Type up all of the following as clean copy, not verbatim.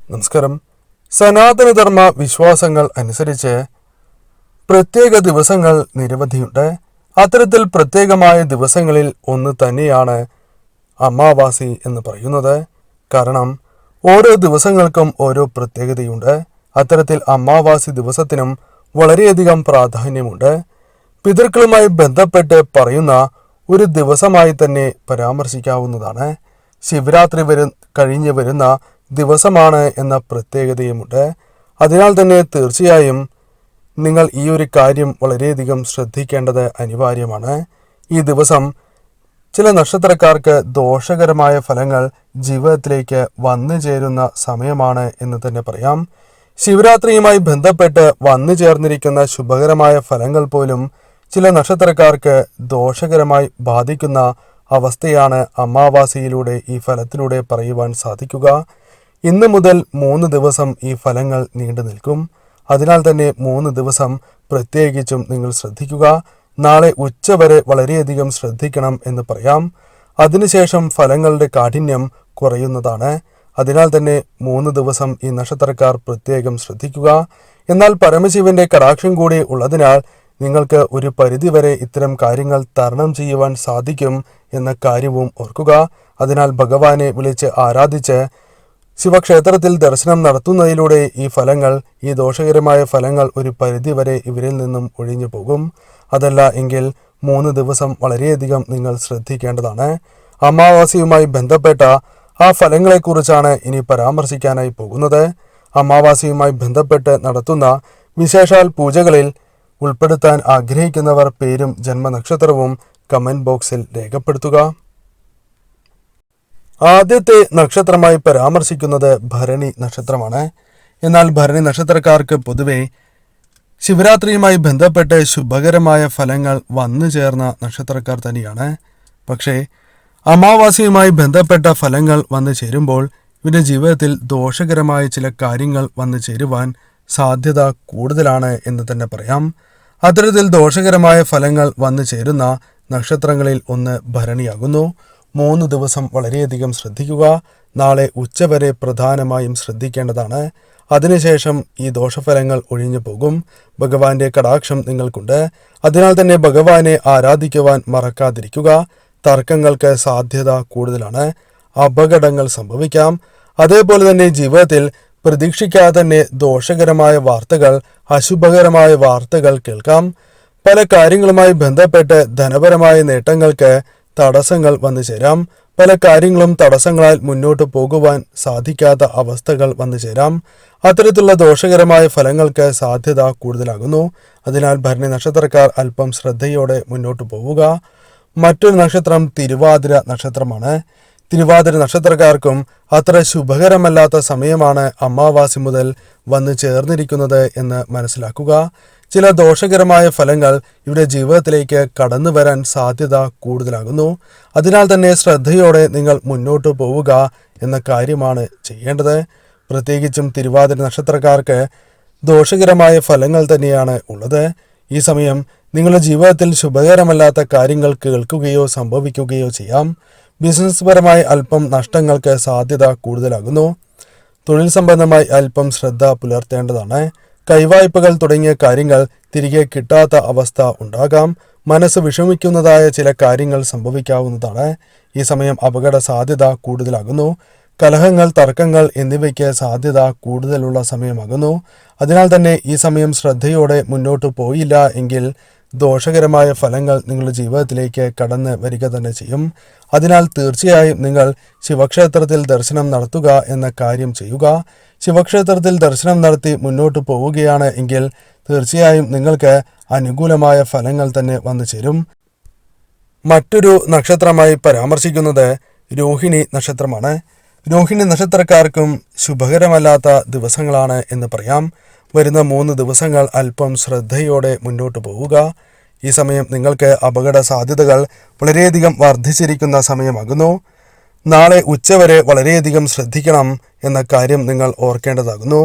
നമസ്കാരം. സനാതനധർമ്മ വിശ്വാസങ്ങൾ അനുസരിച്ച് പ്രത്യേക ദിവസങ്ങൾ നിരവധിയുണ്ട്. അത്തരത്തിൽ പ്രത്യേകമായ ദിവസങ്ങളിൽ ഒന്ന് തന്നെയാണ് അമാവാസി എന്ന് പറയുന്നത്. കാരണം ഓരോ ദിവസങ്ങൾക്കും ഓരോ പ്രത്യേകതയുണ്ട്. അത്തരത്തിൽ അമാവാസി ദിവസത്തിനും വളരെയധികം പ്രാധാന്യമുണ്ട്. പിതൃക്കളുമായി ബന്ധപ്പെട്ട് പറയുന്ന ഒരു ദിവസമായി തന്നെ പരാമർശിക്കാവുന്നതാണ്. ശിവരാത്രി കഴിഞ്ഞ് വരുന്ന ദിവസമാണ് എന്ന പ്രത്യേകതയുമുണ്ട്. അതിനാൽ തന്നെ തീർച്ചയായും നിങ്ങൾ ഈ ഒരു കാര്യം വളരെയധികം ശ്രദ്ധിക്കേണ്ടത് അനിവാര്യമാണ്. ഈ ദിവസം ചില നക്ഷത്രക്കാർക്ക് ദോഷകരമായ ഫലങ്ങൾ ജീവിതത്തിലേക്ക് വന്നു ചേരുന്ന സമയമാണ് എന്ന് തന്നെ പറയാം. ശിവരാത്രിയുമായി ബന്ധപ്പെട്ട് വന്നു ചേർന്നിരിക്കുന്ന ശുഭകരമായ ഫലങ്ങൾ പോലും ചില നക്ഷത്രക്കാർക്ക് ദോഷകരമായി ബാധിക്കുന്ന അവസ്ഥയാണ് അമാവാസിയിലൂടെ ഈ ഫലത്തിലൂടെ പറയുവാൻ സാധിക്കുക. ഇന്ന് മുതൽ 3 ദിവസം ഈ ഫലങ്ങൾ നീണ്ടു നിൽക്കും. അതിനാൽ തന്നെ 3 ദിവസം പ്രത്യേകിച്ചും നിങ്ങൾ ശ്രദ്ധിക്കുക. നാളെ ഉച്ചവരെ വളരെയധികം ശ്രദ്ധിക്കണം എന്ന് പറയാം. അതിനുശേഷം ഫലങ്ങളുടെ കാഠിന്യം കുറയുന്നതാണ്. അതിനാൽ തന്നെ 3 ദിവസം ഈ നക്ഷത്രക്കാർ പ്രത്യേകം ശ്രദ്ധിക്കുക. എന്നാൽ പരമശിവന്റെ കടാക്ഷം കൂടി ഉള്ളതിനാൽ നിങ്ങൾക്ക് ഒരു പരിധിവരെ ഇത്തരം കാര്യങ്ങൾ തരണം ചെയ്യുവാൻ സാധിക്കും എന്ന കാര്യവും ഓർക്കുക. അതിനാൽ ഭഗവാനെ വിളിച്ച് ആരാധിച്ച് ശിവക്ഷേത്രത്തിൽ ദർശനം നടത്തുന്നതിലൂടെ ഈ ദോഷകരമായ ഫലങ്ങൾ ഒരു പരിധിവരെ ഇവരിൽ നിന്നും ഒഴിഞ്ഞു പോകും. അതല്ല എങ്കിൽ 3 ദിവസം വളരെയധികം നിങ്ങൾ ശ്രദ്ധിക്കേണ്ടതാണ്. അമാവാസിയുമായി ബന്ധപ്പെട്ട ആ ഫലങ്ങളെക്കുറിച്ചാണ് ഇനി പരാമർശിക്കാനായി പോകുന്നത്. അമാവാസിയുമായി ബന്ധപ്പെട്ട് നടത്തുന്ന വിശേഷാൽ പൂജകളിൽ ഉൾപ്പെടുത്താൻ ആഗ്രഹിക്കുന്നവർ പേരും ജന്മനക്ഷത്രവും കമന്റ് ബോക്സിൽ രേഖപ്പെടുത്തുക. ആദ്യത്തെ നക്ഷത്രമായി പരാമർശിക്കുന്നത് ഭരണി നക്ഷത്രമാണ്. എന്നാൽ ഭരണി നക്ഷത്രക്കാർക്ക് പൊതുവെ ശിവരാത്രിയുമായി ബന്ധപ്പെട്ട് ശുഭകരമായ ഫലങ്ങൾ വന്നു ചേർന്ന നക്ഷത്രക്കാർ തന്നെയാണ്. പക്ഷേ അമാവാസിയുമായി ബന്ധപ്പെട്ട ഫലങ്ങൾ വന്നു ചേരുമ്പോൾ ഇവരുടെ ജീവിതത്തിൽ ദോഷകരമായ ചില കാര്യങ്ങൾ വന്നു ചേരുവാൻ സാധ്യത കൂടുതലാണ് എന്ന് തന്നെ പറയാം. അത്തരത്തിൽ ദോഷകരമായ ഫലങ്ങൾ വന്നു ചേരുന്ന നക്ഷത്രങ്ങളിൽ ഒന്ന് ഭരണിയാകുന്നു. 3 ദിവസം വളരെയധികം ശ്രദ്ധിക്കുക. നാളെ ഉച്ചവരെ പ്രധാനമായും ശ്രദ്ധിക്കേണ്ടതാണ്. അതിനുശേഷം ഈ ദോഷഫലങ്ങൾ ഒഴിഞ്ഞു പോകും. ഭഗവാന്റെ കടാക്ഷം നിങ്ങൾക്കുണ്ട്. അതിനാൽ തന്നെ ഭഗവാനെ ആരാധിക്കുവാൻ മറക്കാതിരിക്കുക. തർക്കങ്ങൾക്ക് സാധ്യത കൂടുതലാണ്. അപകടങ്ങൾ സംഭവിക്കാം. അതേപോലെ തന്നെ ജീവിതത്തിൽ പ്രതീക്ഷിക്കാതെ തന്നെ ദോഷകരമായ വാർത്തകൾ, അശുഭകരമായ വാർത്തകൾ കേൾക്കാം. പല കാര്യങ്ങളുമായി ബന്ധപ്പെട്ട് ധനപരമായ നേട്ടങ്ങൾക്ക് തടസ്സങ്ങൾ വന്നു ചേരാം. പല കാര്യങ്ങളും തടസ്സങ്ങളാൽ മുന്നോട്ട് പോകുവാൻ സാധിക്കാത്ത അവസ്ഥകൾ വന്നു ചേരാം. അത്തരത്തിലുള്ള ദോഷകരമായ ഫലങ്ങൾക്ക് സാധ്യത കൂടുതലാകുന്നു. അതിനാൽ ഭരണി നക്ഷത്രക്കാർ അല്പം ശ്രദ്ധയോടെ മുന്നോട്ട് പോവുക. മറ്റൊരു നക്ഷത്രം തിരുവാതിര നക്ഷത്രമാണ്. തിരുവാതിര നക്ഷത്രക്കാർക്കും അത്ര ശുഭകരമല്ലാത്ത സമയമാണ് അമാവാസി മുതൽ വന്നു ചേർന്നിരിക്കുന്നത് എന്ന് മനസ്സിലാക്കുക. ചില ദോഷകരമായ ഫലങ്ങൾ ഇവരുടെ ജീവിതത്തിലേക്ക് കടന്നു വരാൻ സാധ്യത കൂടുതലാകുന്നു. അതിനാൽ തന്നെ ശ്രദ്ധയോടെ നിങ്ങൾ മുന്നോട്ട് പോവുക എന്ന കാര്യമാണ് ചെയ്യേണ്ടത്. പ്രത്യേകിച്ചും തിരുവാതിര നക്ഷത്രക്കാർക്ക് ദോഷകരമായ ഫലങ്ങൾ തന്നെയാണ് ഉള്ളത്. ഈ സമയം നിങ്ങളുടെ ജീവിതത്തിൽ ശുഭകരമല്ലാത്ത കാര്യങ്ങൾ കേൾക്കുകയോ സംഭവിക്കുകയോ ചെയ്യാം. ബിസിനസ് പരമായി അല്പം നഷ്ടങ്ങൾക്ക് സാധ്യത കൂടുതലാകുന്നു. തൊഴിൽ സംബന്ധമായി അല്പം ശ്രദ്ധ പുലർത്തേണ്ടതാണ്. കൈവായ്പകൾ തുടങ്ങിയ കാര്യങ്ങൾ തിരികെ കിട്ടാത്ത അവസ്ഥ ഉണ്ടാകാം. മനസ്സ് വിഷമിക്കുന്നതായ ചില കാര്യങ്ങൾ സംഭവിക്കാവുന്നതാണ്. ഈ സമയം അപകട സാധ്യത കൂടുതലാകുന്നു. കലഹങ്ങൾ, തർക്കങ്ങൾ എന്നിവയ്ക്ക് സാധ്യത കൂടുതലുള്ള സമയമാകുന്നു. അതിനാൽ തന്നെ ഈ സമയം ശ്രദ്ധയോടെ മുന്നോട്ട് പോയില്ല എങ്കിൽ ദോഷകരമായ ഫലങ്ങൾ നിങ്ങളുടെ ജീവിതത്തിലേക്ക് കടന്ന് വരിക തന്നെ ചെയ്യും. അതിനാൽ തീർച്ചയായും നിങ്ങൾ ശിവക്ഷേത്രത്തിൽ ദർശനം നടത്തുക എന്ന കാര്യം ചെയ്യുക. ശിവക്ഷേത്രത്തിൽ ദർശനം നടത്തി മുന്നോട്ട് പോവുകയാണ് എങ്കിൽ തീർച്ചയായും നിങ്ങൾക്ക് അനുകൂലമായ ഫലങ്ങൾ തന്നെ വന്നു ചേരും. മറ്റൊരു നക്ഷത്രമായി പരാമർശിക്കുന്നത് രോഹിണി നക്ഷത്രമാണ്. രോഹിണി നക്ഷത്രക്കാർക്കും ശുഭകരമല്ലാത്ത ദിവസങ്ങളാണ് എന്ന് പറയാം. വരുന്ന 3 ദിവസങ്ങൾ അല്പം ശ്രദ്ധയോടെ മുന്നോട്ട് പോവുക. ഈ സമയം നിങ്ങൾക്ക് അപകട സാധ്യതകൾ വളരെയധികം വർദ്ധിച്ചിരിക്കുന്ന സമയമാകുന്നു. നാളെ ഉച്ചവരെ വളരെയധികം ശ്രദ്ധിക്കണം എന്ന കാര്യം നിങ്ങൾ ഓർക്കേണ്ടതാകുന്നു.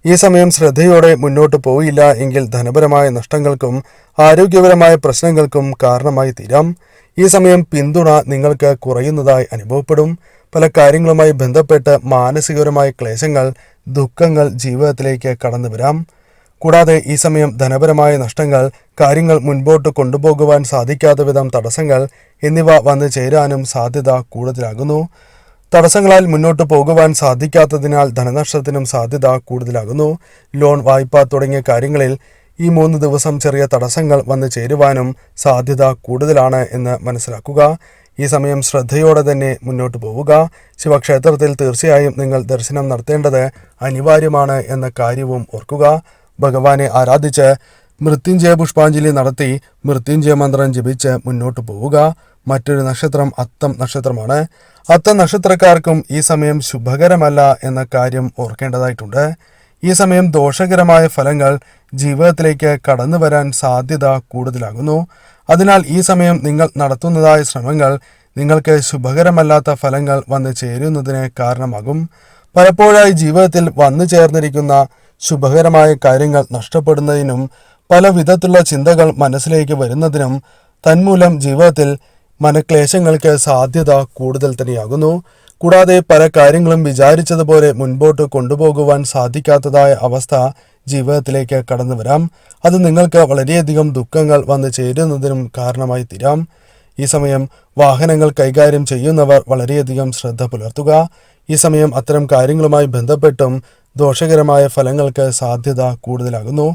ഈ സമയം ശ്രദ്ധയോടെ മുന്നോട്ട് പോയില്ല എങ്കിൽ ധനപരമായ നഷ്ടങ്ങൾക്കും ആരോഗ്യപരമായ പ്രശ്നങ്ങൾക്കും കാരണമായി തീരാം. ഈ സമയം പിന്തുണ നിങ്ങൾക്ക് കുറയുന്നതായി അനുഭവപ്പെടും. പല കാര്യങ്ങളുമായി ബന്ധപ്പെട്ട് മാനസികപരമായ ക്ലേശങ്ങൾ ദുഃഖങ്ങൾ ജീവിതത്തിലേക്ക് കടന്നു വരാം. കൂടാതെ ഈ സമയം ധനപരമായ നഷ്ടങ്ങൾ, കാര്യങ്ങൾ മുൻപോട്ട് കൊണ്ടുപോകുവാൻ സാധിക്കാത്ത വിധം തടസ്സങ്ങൾ എന്നിവ വന്നു ചേരാനും സാധ്യത കൂടുതലാകുന്നു. തടസ്സങ്ങളാൽ മുന്നോട്ട് പോകുവാൻ സാധിക്കാത്തതിനാൽ ധനനഷ്ടത്തിനും സാധ്യത കൂടുതലാകുന്നു. ലോൺ, വായ്പ തുടങ്ങിയ കാര്യങ്ങളിൽ ഈ 3 ദിവസം ചെറിയ തടസ്സങ്ങൾ വന്നു ചേരുവാനും സാധ്യത കൂടുതലാണ് എന്ന് മനസ്സിലാക്കുക. ഈ സമയം ശ്രദ്ധയോടെ തന്നെ മുന്നോട്ട് പോവുക. ശിവക്ഷേത്രത്തിൽ തീർച്ചയായും നിങ്ങൾ ദർശനം നടത്തേണ്ടത് അനിവാര്യമാണ് എന്ന കാര്യവും ഓർക്കുക. ഭഗവാനെ ആരാധിച്ച് മൃത്യുഞ്ജയ പുഷ്പാഞ്ജലി നടത്തി മൃത്യുഞ്ജയ മന്ത്രം ജപിച്ച് മുന്നോട്ട് പോവുക. മറ്റൊരു നക്ഷത്രം അത്തം നക്ഷത്രമാണ്. അത്തം നക്ഷത്രക്കാർക്കും ഈ സമയം ശുഭകരമല്ല എന്ന കാര്യം ഓർക്കേണ്ടതായിട്ടുണ്ട്. ഈ സമയം ദോഷകരമായ ഫലങ്ങൾ ജീവിതത്തിലേക്ക് കടന്നു വരാൻ സാധ്യത കൂടുതലാകുന്നു. അതിനാൽ ഈ സമയം നിങ്ങൾ നടത്തുന്നതായ ശ്രമങ്ങൾ നിങ്ങൾക്ക് ശുഭകരമല്ലാത്ത ഫലങ്ങൾ വന്നു ചേരുന്നതിന് കാരണമാകും. പലപ്പോഴായി ജീവിതത്തിൽ വന്നു ചേർന്നിരിക്കുന്ന ശുഭകരമായ കാര്യങ്ങൾ നഷ്ടപ്പെടുന്നതിനും പല വിധത്തിലുള്ള ചിന്തകൾ മനസ്സിലേക്ക് വരുന്നതിനും തന്മൂലം ജീവിതത്തിൽ മനക്ലേശങ്ങൾക്ക് സാധ്യത കൂടുതൽ തന്നെയാകുന്നു. കൂടാതെ പല കാര്യങ്ങളും വിചാരിച്ചതുപോലെ മുൻപോട്ട് കൊണ്ടുപോകുവാൻ സാധിക്കാത്തതായ അവസ്ഥ ജീവിതത്തിലേക്ക് കടന്നു വരാം. അത് നിങ്ങൾക്ക് വളരെയധികം ദുഃഖങ്ങൾ വന്നു ചേരുന്നതിനും കാരണമായി തീരാം. ഈ സമയം വാഹനങ്ങൾ കൈകാര്യം ചെയ്യുന്നവർ വളരെയധികം ശ്രദ്ധ പുലർത്തുക. ഈ സമയം അത്തരം കാര്യങ്ങളുമായി ബന്ധപ്പെട്ടും ദോഷകരമായ ഫലങ്ങൾക്ക് സാധ്യത കൂടുതലാകുന്നു.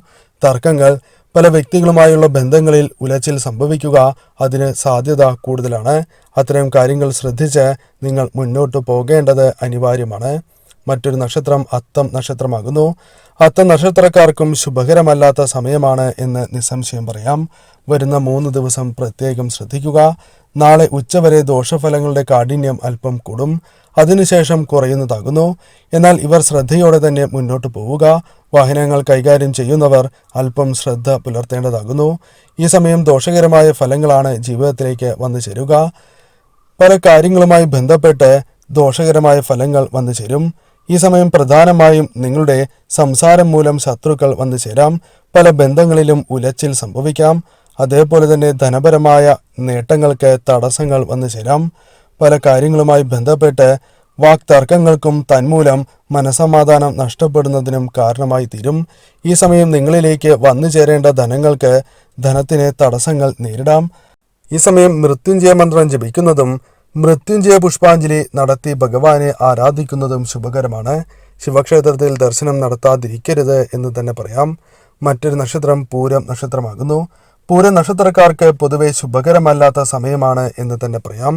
തർക്കങ്ങൾ, പല വ്യക്തികളുമായുള്ള ബന്ധങ്ങളിൽ ഉലച്ചിൽ സംഭവിക്കുക, അതിന് സാധ്യത കൂടുതലാണ്. അത്തരം കാര്യങ്ങൾ ശ്രദ്ധിച്ച് നിങ്ങൾ മുന്നോട്ട് പോകേണ്ടത് അനിവാര്യമാണ്. മറ്റൊരു നക്ഷത്രം അത്തം നക്ഷത്രമാകുന്നു. അത്തം നക്ഷത്രക്കാർക്കും ശുഭകരമല്ലാത്ത സമയമാണ് എന്ന് നിസ്സംശയം പറയാം. വരുന്ന 3 ദിവസം പ്രത്യേകം ശ്രദ്ധിക്കുക. നാളെ ഉച്ചവരെ ദോഷഫലങ്ങളുടെ കാഠിന്യം അല്പം കൂടും, അതിനുശേഷം കുറയുന്നതാകുന്നു. എന്നാൽ ഇവർ ശ്രദ്ധയോടെ തന്നെ മുന്നോട്ട് പോവുക. വാഹനങ്ങൾ കൈകാര്യം ചെയ്യുന്നവർ അല്പം ശ്രദ്ധ പുലർത്തേണ്ടതാകുന്നു. ഈ സമയം ദോഷകരമായ ഫലങ്ങളാണ് ജീവിതത്തിലേക്ക് വന്നു ചേരുക. പല കാര്യങ്ങളുമായി ബന്ധപ്പെട്ട് ദോഷകരമായ ഫലങ്ങൾ വന്നു ചേരും. ഈ സമയം പ്രധാനമായും നിങ്ങളുടെ സംസാരം മൂലം ശത്രുക്കൾ വന്നു ചേരാം. പല ബന്ധങ്ങളിലും ഉലച്ചിൽ സംഭവിക്കാം. അതേപോലെ തന്നെ ധനപരമായ നേട്ടങ്ങൾക്ക് തടസ്സങ്ങൾ വന്നു ചേരാം. പല കാര്യങ്ങളുമായി ബന്ധപ്പെട്ട് വാക്തർക്കങ്ങൾക്കും തന്മൂലം മനസമാധാനം നഷ്ടപ്പെടുന്നതിനും കാരണമായി തീരും. ഈ സമയം നിങ്ങളിലേക്ക് വന്നു ചേരേണ്ട ധനത്തിന് തടസ്സങ്ങൾ നേരിടാം. ഈ സമയം മൃത്യുഞ്ജയ മന്ത്രം ജപിക്കുന്നതും മൃത്യുഞ്ജയ പുഷ്പാഞ്ജലി നടത്തി ഭഗവാനെ ആരാധിക്കുന്നതും ശുഭകരമാണ്. ശിവക്ഷേത്രത്തിൽ ദർശനം നടത്താതിരിക്കരുത് എന്ന് തന്നെ പറയാം. മറ്റൊരു നക്ഷത്രം പൂരം നക്ഷത്രമാകുന്നു. പൂരം നക്ഷത്രക്കാർക്ക് പൊതുവെ ശുഭകരമല്ലാത്ത സമയമാണ് എന്ന് തന്നെ പറയാം.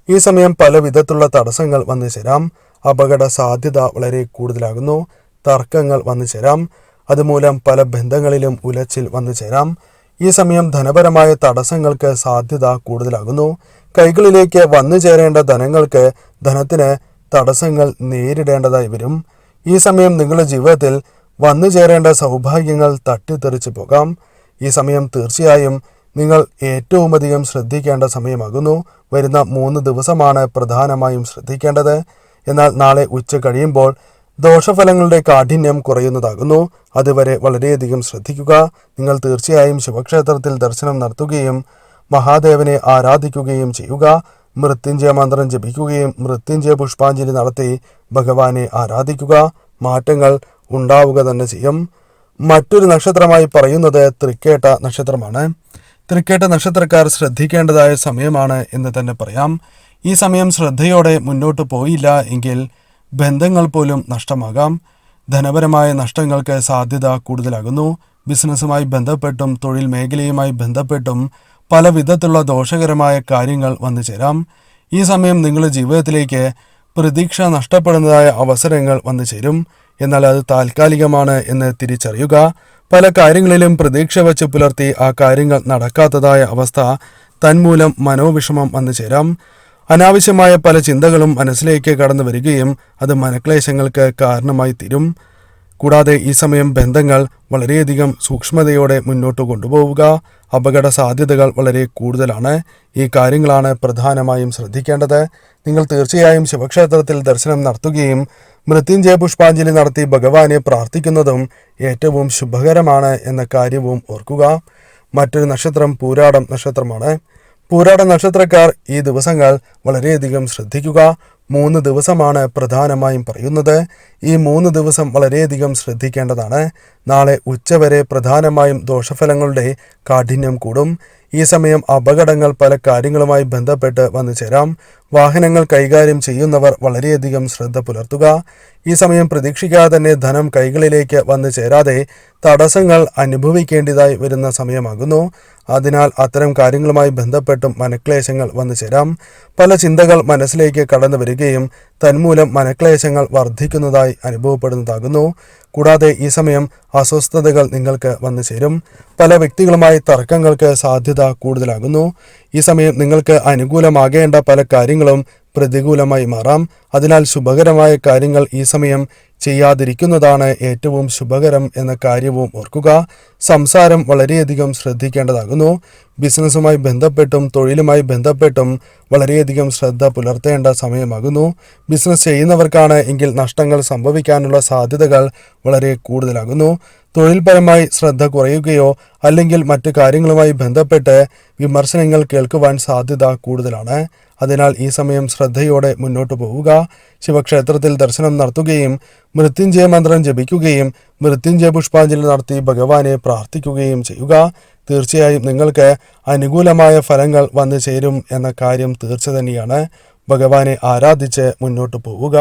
ഈ സമയം പല വിധത്തിലുള്ള തടസ്സങ്ങൾ വന്നു ചേരാം. അപകട സാധ്യത വളരെ കൂടുതലാകുന്നു. തർക്കങ്ങൾ വന്നു ചേരാം. അതുമൂലം പല ബന്ധങ്ങളിലും ഉലച്ചിൽ വന്നു ചേരാം. ഈ സമയം ധനപരമായ തടസ്സങ്ങൾക്ക് സാധ്യത കൂടുതലാകുന്നു. കൈകളിലേക്ക് വന്നു ചേരേണ്ട ധനത്തിന് തടസ്സങ്ങൾ നേരിടേണ്ടതായി വരും. ഈ സമയം നിങ്ങളുടെ ജീവിതത്തിൽ വന്നു ചേരേണ്ട സൗഭാഗ്യങ്ങൾ തട്ടിത്തെറിച്ചു പോകാം. ഈ സമയം തീർച്ചയായും നിങ്ങൾ ഏറ്റവും അധികം ശ്രദ്ധിക്കേണ്ട സമയമാകുന്നു. വരുന്ന 3 ദിവസമാണ് പ്രധാനമായും ശ്രദ്ധിക്കേണ്ടത്. എന്നാൽ നാളെ ഉച്ച കഴിയുമ്പോൾ ദോഷഫലങ്ങളുടെ കാഠിന്യം കുറയുന്നതാകുന്നു. അതുവരെ വളരെയധികം ശ്രദ്ധിക്കുക. നിങ്ങൾ തീർച്ചയായും ശിവക്ഷേത്രത്തിൽ ദർശനം നടത്തുകയും മഹാദേവനെ ആരാധിക്കുകയും ചെയ്യുക. മൃത്യുഞ്ജയ മന്ത്രം ജപിക്കുകയും മൃത്യുഞ്ജയ പുഷ്പാഞ്ജലി നടത്തി ഭഗവാനെ ആരാധിക്കുക. മാറ്റങ്ങൾ ഉണ്ടാവുക തന്നെ ചെയ്യും. മറ്റൊരു നക്ഷത്രമായി പറയുന്നത് തൃക്കേട്ട നക്ഷത്രമാണ്. തൃക്കേട്ട നക്ഷത്രക്കാർ ശ്രദ്ധിക്കേണ്ടതായ സമയമാണ് എന്ന് തന്നെ പറയാം. ഈ സമയം ശ്രദ്ധയോടെ മുന്നോട്ട് പോയില്ല എങ്കിൽ ബന്ധങ്ങൾ പോലും നഷ്ടമാകാം. ധനപരമായ നഷ്ടങ്ങൾക്ക് സാധ്യത കൂടുതലാകുന്നു. ബിസിനസ്സുമായി ബന്ധപ്പെട്ടും തൊഴിൽ മേഖലയുമായി ബന്ധപ്പെട്ടും പല വിധത്തിലുള്ള ദോഷകരമായ കാര്യങ്ങൾ വന്നു ചേരാം. ഈ സമയം നിങ്ങളുടെ ജീവിതത്തിലേക്ക് പ്രതീക്ഷ നഷ്ടപ്പെടുന്നതായ അവസരങ്ങൾ വന്നു ചേരും. എന്നാൽ അത് താൽക്കാലികമാണ് എന്ന് തിരിച്ചറിയുക. പല കാര്യങ്ങളിലും പ്രതീക്ഷ വച്ച് പുലർത്തി ആ കാര്യങ്ങൾ നടക്കാത്തതായ അവസ്ഥ തന്മൂലം മനോവിഷമം വന്നു ചേരാം. അനാവശ്യമായ പല ചിന്തകളും മനസ്സിലേക്ക് കടന്നു വരികയും അത് മനക്ലേശങ്ങൾക്ക് കാരണമായി തീരും. കൂടാതെ ഈ സമയം ബന്ധങ്ങൾ വളരെയധികം സൂക്ഷ്മതയോടെ മുന്നോട്ട് കൊണ്ടുപോവുക. അപകട സാധ്യതകൾ വളരെ കൂടുതലാണ്. ഈ കാര്യങ്ങളാണ് പ്രധാനമായും ശ്രദ്ധിക്കേണ്ടത്. നിങ്ങൾ തീർച്ചയായും ശിവക്ഷേത്രത്തിൽ ദർശനം നടത്തുകയും മൃത്യുഞ്ജയ പുഷ്പാഞ്ജലി നടത്തി ഭഗവാനെ പ്രാർത്ഥിക്കുന്നതും ഏറ്റവും ശുഭകരമാണ് എന്ന കാര്യവും ഓർക്കുക. മറ്റൊരു നക്ഷത്രം പൂരാടം നക്ഷത്രമാണ്. പൂരാട നക്ഷത്രക്കാർ ഈ ദിവസങ്ങൾ വളരെയധികം ശ്രദ്ധിക്കുക. 3 ദിവസമാണ് പ്രധാനമായും പറയുന്നത്. ഈ 3 ദിവസം വളരെയധികം ശ്രദ്ധിക്കേണ്ടതാണ്. നാളെ ഉച്ചവരെ പ്രധാനമായും ദോഷഫലങ്ങളുടെ കാഠിന്യം കൂടും. ഈ സമയം അപകടങ്ങൾ പല കാര്യങ്ങളുമായി ബന്ധപ്പെട്ട് വന്നു ചേരാം. വാഹനങ്ങൾ കൈകാര്യം ചെയ്യുന്നവർ വളരെയധികം ശ്രദ്ധ പുലർത്തുക. ഈ സമയം പ്രതീക്ഷിക്കാതെ തന്നെ ധനം കൈകളിലേക്ക് വന്നു ചേരാതെ തടസ്സങ്ങൾ അനുഭവിക്കേണ്ടതായി വരുന്ന സമയമാകുന്നു. അതിനാൽ അത്തരം കാര്യങ്ങളുമായി ബന്ധപ്പെട്ടും മനക്ലേശങ്ങൾ വന്നു ചേരാം. പല ചിന്തകൾ മനസ്സിലേക്ക് കടന്നു വരികയും തന്മൂലം മനക്ലേശങ്ങൾ വർദ്ധിക്കുന്നതായി അനുഭവപ്പെടുന്നതാകുന്നു. കൂടാതെ ഈ സമയം അസ്വസ്ഥതകൾ നിങ്ങൾക്ക് വന്നു ചേരും. പല വ്യക്തികളുമായി തർക്കങ്ങൾക്ക് സാധ്യത കൂടുതലാകുന്നു. ഈ സമയം നിങ്ങൾക്ക് അനുകൂലമാകേണ്ട പല കാര്യങ്ങളും പ്രതികൂലമായി മാറാം. അതിനാൽ ശുഭകരമായ കാര്യങ്ങൾ ഈ സമയം ചെയ്യാതിരിക്കുന്നതാണ് ഏറ്റവും ശുഭകരം എന്ന കാര്യവും ഓർക്കുക. സംസാരം വളരെയധികം ശ്രദ്ധിക്കേണ്ടതാകുന്നു. ബിസിനസ്സുമായി ബന്ധപ്പെട്ടും തൊഴിലുമായി ബന്ധപ്പെട്ടും വളരെയധികം ശ്രദ്ധ പുലർത്തേണ്ട സമയമാകുന്നു. ബിസിനസ് ചെയ്യുന്നവർക്കാണ് എങ്കിൽ നഷ്ടങ്ങൾ സംഭവിക്കാനുള്ള സാധ്യതകൾ വളരെ കൂടുതലാകുന്നു. തൊഴിൽപരമായി ശ്രദ്ധ കുറയുകയോ അല്ലെങ്കിൽ മറ്റു കാര്യങ്ങളുമായി ബന്ധപ്പെട്ട് വിമർശനങ്ങൾ കേൾക്കുവാൻ സാധ്യത കൂടുതലാണ്. അതിനാൽ ഈ സമയം ശ്രദ്ധയോടെ മുന്നോട്ട് പോവുക. ശിവക്ഷേത്രത്തിൽ ദർശനം നടത്തുകയും മൃത്യുഞ്ജയ മന്ത്രം ജപിക്കുകയും മൃത്യുഞ്ജയ പുഷ്പാഞ്ജലി നടത്തി ഭഗവാനെ പ്രാർത്ഥിക്കുകയും ചെയ്യുക. തീർച്ചയായും നിങ്ങൾക്ക് അനുകൂലമായ ഫലങ്ങൾ വന്നു ചേരും എന്ന കാര്യം തീർച്ച തന്നെയാണ്. ഭഗവാനെ ആരാധിച്ച് മുന്നോട്ട് പോവുക.